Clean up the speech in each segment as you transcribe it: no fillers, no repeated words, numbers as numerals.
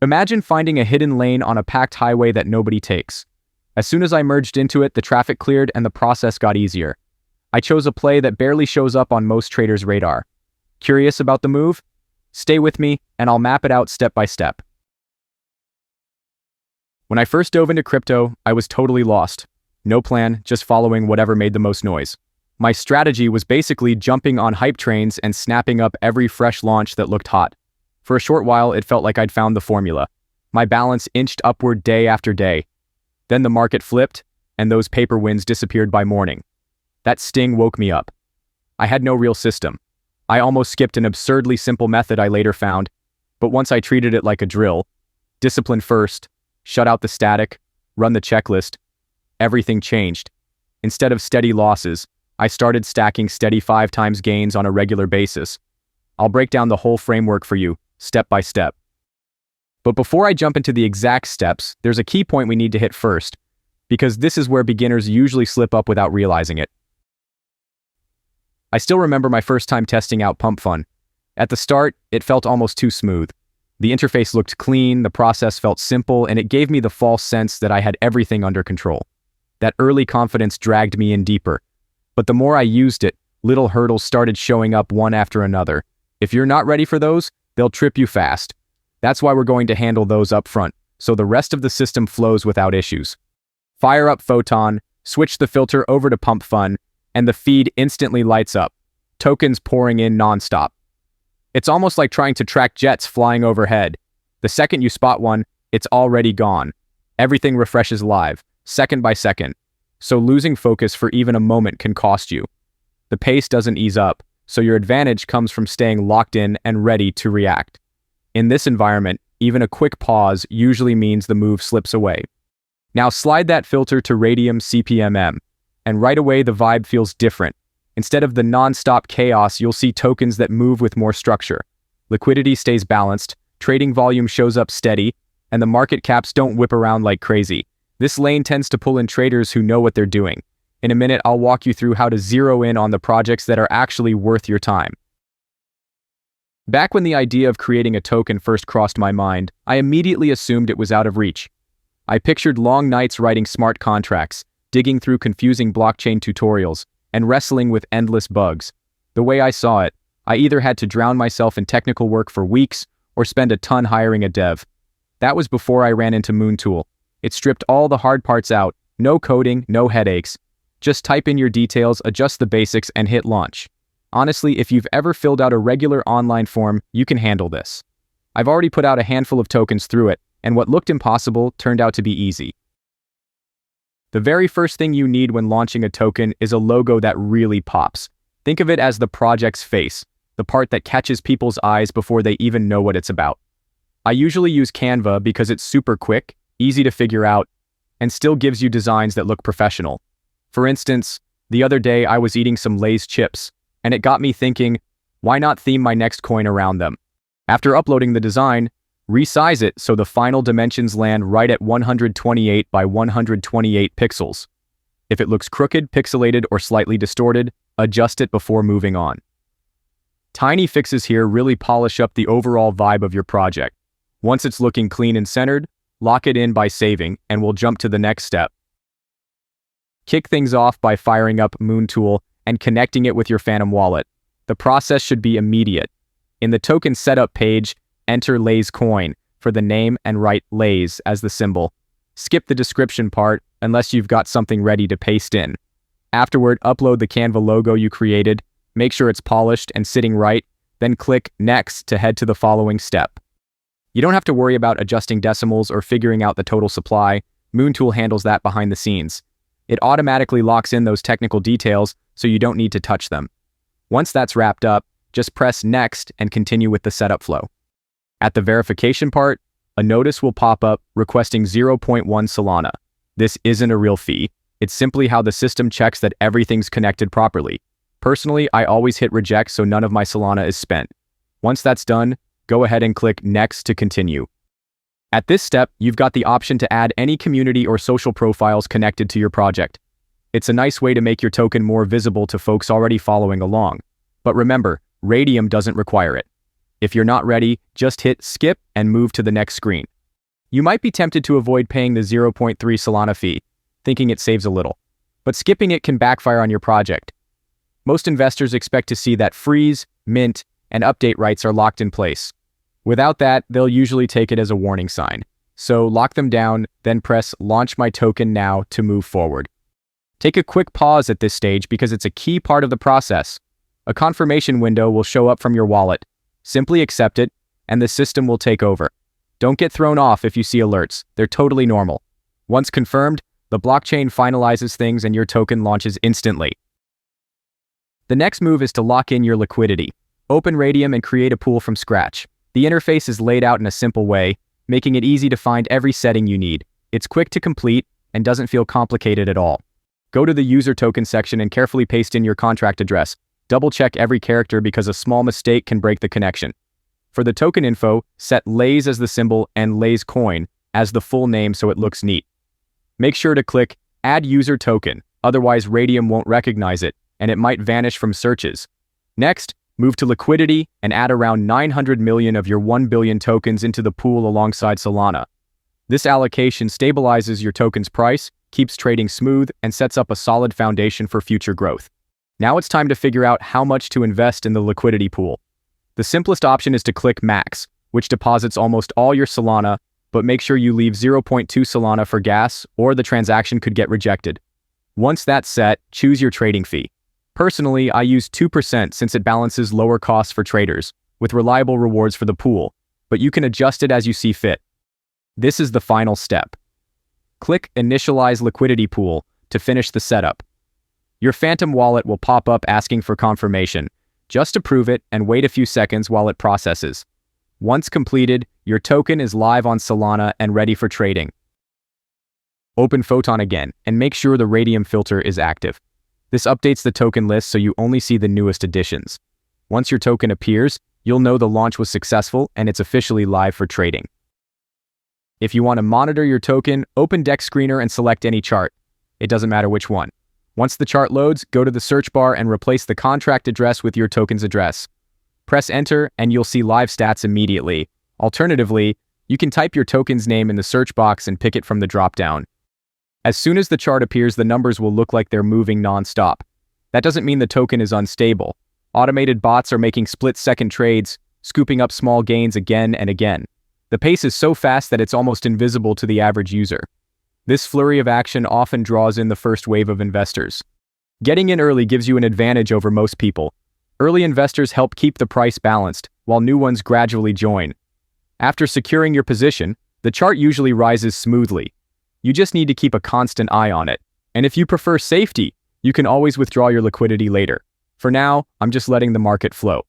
Imagine finding a hidden lane on a packed highway that nobody takes. As soon as I merged into it, the traffic cleared and the process got easier. I chose a play that barely shows up on most traders' radar. Curious about the move? Stay with me, and I'll map it out step by step. When I first dove into crypto, I was totally lost. No plan, just following whatever made the most noise. My strategy was basically jumping on hype trains and snapping up every fresh launch that looked hot. For a short while, it felt like I'd found the formula. My balance inched upward day after day. Then the market flipped, and those paper wins disappeared by morning. That sting woke me up. I had no real system. I almost skipped an absurdly simple method I later found, but once I treated it like a drill, discipline first, shut out the static, run the checklist, everything changed. Instead of steady losses, I started stacking steady 5 times gains on a regular basis. I'll break down the whole framework for you, step by step. But before I jump into the exact steps, there's a key point we need to hit first, because this is where beginners usually slip up without realizing it. I still remember my first time testing out Pump Fun. At the start, it felt almost too smooth. The interface looked clean, the process felt simple, and it gave me the false sense that I had everything under control. That early confidence dragged me in deeper. But the more I used it, little hurdles started showing up one after another. If you're not ready for those, they'll trip you fast. That's why we're going to handle those up front, so the rest of the system flows without issues. Fire up Photon, switch the filter over to Pump Fun, and the feed instantly lights up. Tokens pouring in nonstop. It's almost like trying to track jets flying overhead. The second you spot one, it's already gone. Everything refreshes live, second by second. So losing focus for even a moment can cost you. The pace doesn't ease up, so your advantage comes from staying locked in and ready to react. In this environment, even a quick pause usually means the move slips away. Now slide that filter to Raydium CPMM, and right away the vibe feels different. Instead of the non-stop chaos, you'll see tokens that move with more structure. Liquidity stays balanced, trading volume shows up steady, and the market caps don't whip around like crazy. This lane tends to pull in traders who know what they're doing. In a minute, I'll walk you through how to zero in on the projects that are actually worth your time. Back when the idea of creating a token first crossed my mind, I immediately assumed it was out of reach. I pictured long nights writing smart contracts, digging through confusing blockchain tutorials, and wrestling with endless bugs. The way I saw it, I either had to drown myself in technical work for weeks or spend a ton hiring a dev. That was before I ran into MoonTool. It stripped all the hard parts out, no coding, no headaches. Just type in your details, adjust the basics, and hit launch. Honestly, if you've ever filled out a regular online form, you can handle this. I've already put out a handful of tokens through it, and what looked impossible turned out to be easy. The very first thing you need when launching a token is a logo that really pops. Think of it as the project's face, the part that catches people's eyes before they even know what it's about. I usually use Canva because it's super quick, easy to figure out, and still gives you designs that look professional. For instance, the other day I was eating some Lay's chips, and it got me thinking, why not theme my next coin around them? After uploading the design, resize it so the final dimensions land right at 128 by 128 pixels. If it looks crooked, pixelated, or slightly distorted, adjust it before moving on. Tiny fixes here really polish up the overall vibe of your project. Once it's looking clean and centered, lock it in by saving, and we'll jump to the next step. Kick things off by firing up MoonTool and connecting it with your Phantom wallet. The process should be immediate. In the token setup page, enter Lay's coin for the name and write Lay's as the symbol. Skip the description part unless you've got something ready to paste in. Afterward, upload the Canva logo you created, make sure it's polished and sitting right, then click Next to head to the following step. You don't have to worry about adjusting decimals or figuring out the total supply. MoonTool handles that behind the scenes. It automatically locks in those technical details so you don't need to touch them. Once that's wrapped up, just press Next and continue with the setup flow. At the verification part, a notice will pop up requesting 0.1 Solana. This isn't a real fee. It's simply how the system checks that everything's connected properly. Personally, I always hit reject so none of my Solana is spent. Once that's done, go ahead and click Next to continue. At this step, you've got the option to add any community or social profiles connected to your project. It's a nice way to make your token more visible to folks already following along. But remember, Raydium doesn't require it. If you're not ready, just hit skip and move to the next screen. You might be tempted to avoid paying the 0.3 Solana fee, thinking it saves a little. But skipping it can backfire on your project. Most investors expect to see that freeze, mint, and update rights are locked in place. Without that, they'll usually take it as a warning sign. So lock them down, then press Launch My Token Now to move forward. Take a quick pause at this stage because it's a key part of the process. A confirmation window will show up from your wallet. Simply accept it, and the system will take over. Don't get thrown off if you see alerts. They're totally normal. Once confirmed, the blockchain finalizes things and your token launches instantly. The next move is to lock in your liquidity. Open Raydium and create a pool from scratch. The interface is laid out in a simple way, making it easy to find every setting you need. It's quick to complete and doesn't feel complicated at all. Go to the user token section and carefully paste in your contract address. Double-check every character because a small mistake can break the connection. For the token info, set Lays as the symbol and Lays Coin as the full name so it looks neat. Make sure to click Add User Token, otherwise Raydium won't recognize it, and it might vanish from searches. Next, move to Liquidity and add around 900 million of your 1 billion tokens into the pool alongside Solana. This allocation stabilizes your token's price, keeps trading smooth, and sets up a solid foundation for future growth. Now it's time to figure out how much to invest in the liquidity pool. The simplest option is to click Max, which deposits almost all your Solana, but make sure you leave 0.2 Solana for gas or the transaction could get rejected. Once that's set, choose your trading fee. Personally, I use 2% since it balances lower costs for traders, with reliable rewards for the pool, but you can adjust it as you see fit. This is the final step. Click Initialize Liquidity Pool to finish the setup. Your Phantom wallet will pop up asking for confirmation. Just approve it and wait a few seconds while it processes. Once completed, your token is live on Solana and ready for trading. Open Photon again and make sure the Raydium filter is active. This updates the token list so you only see the newest additions. Once your token appears, you'll know the launch was successful and it's officially live for trading. If you want to monitor your token, open DEXScreener and select any chart. It doesn't matter which one. Once the chart loads, go to the search bar and replace the contract address with your token's address. Press enter and you'll see live stats immediately. Alternatively, you can type your token's name in the search box and pick it from the dropdown. As soon as the chart appears, the numbers will look like they're moving non-stop. That doesn't mean the token is unstable. Automated bots are making split-second trades, scooping up small gains again and again. The pace is so fast that it's almost invisible to the average user. This flurry of action often draws in the first wave of investors. Getting in early gives you an advantage over most people. Early investors help keep the price balanced, while new ones gradually join. After securing your position, the chart usually rises smoothly. You just need to keep a constant eye on it. And if you prefer safety, you can always withdraw your liquidity later. For now, I'm just letting the market flow.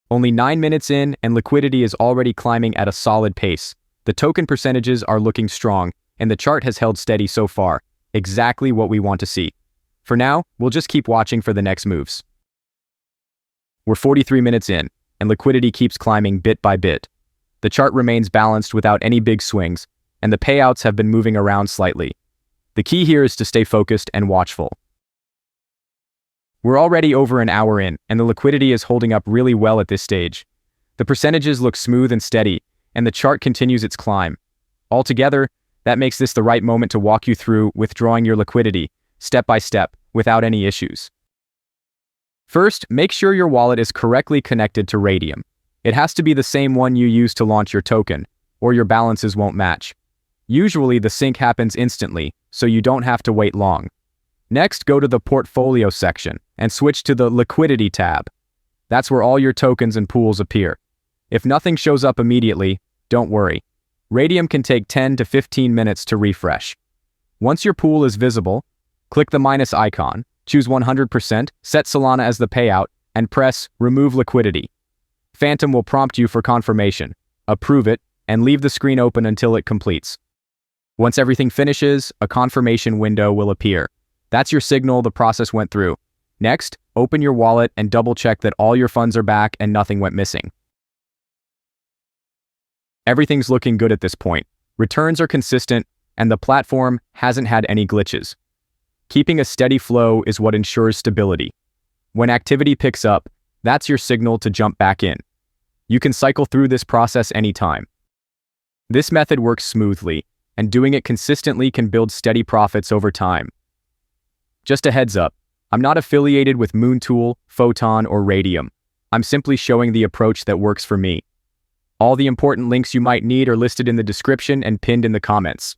Only 9 minutes in, and liquidity is already climbing at a solid pace. The token percentages are looking strong, and the chart has held steady so far. Exactly what we want to see. For now, we'll just keep watching for the next moves. We're 43 minutes in, and liquidity keeps climbing bit by bit. The chart remains balanced without any big swings, and the payouts have been moving around slightly. The key here is to stay focused and watchful. We're already over an hour in, and the liquidity is holding up really well at this stage. The percentages look smooth and steady, and the chart continues its climb. Altogether, that makes this the right moment to walk you through withdrawing your liquidity, step by step, without any issues. First, make sure your wallet is correctly connected to Raydium. It has to be the same one you use to launch your token, or your balances won't match. Usually the sync happens instantly, so you don't have to wait long. Next, go to the Portfolio section and switch to the Liquidity tab. That's where all your tokens and pools appear. If nothing shows up immediately, don't worry. Raydium can take 10 to 15 minutes to refresh. Once your pool is visible, click the minus icon, choose 100%, set Solana as the payout, and press Remove Liquidity. Phantom will prompt you for confirmation. Approve it, and leave the screen open until it completes. Once everything finishes, a confirmation window will appear. That's your signal the process went through. Next, open your wallet and double-check that all your funds are back and nothing went missing. Everything's looking good at this point. Returns are consistent, and the platform hasn't had any glitches. Keeping a steady flow is what ensures stability. When activity picks up, that's your signal to jump back in. You can cycle through this process anytime. This method works smoothly, and doing it consistently can build steady profits over time. Just a heads up, I'm not affiliated with MoonTool, Photon, or Raydium. I'm simply showing the approach that works for me. All the important links you might need are listed in the description and pinned in the comments.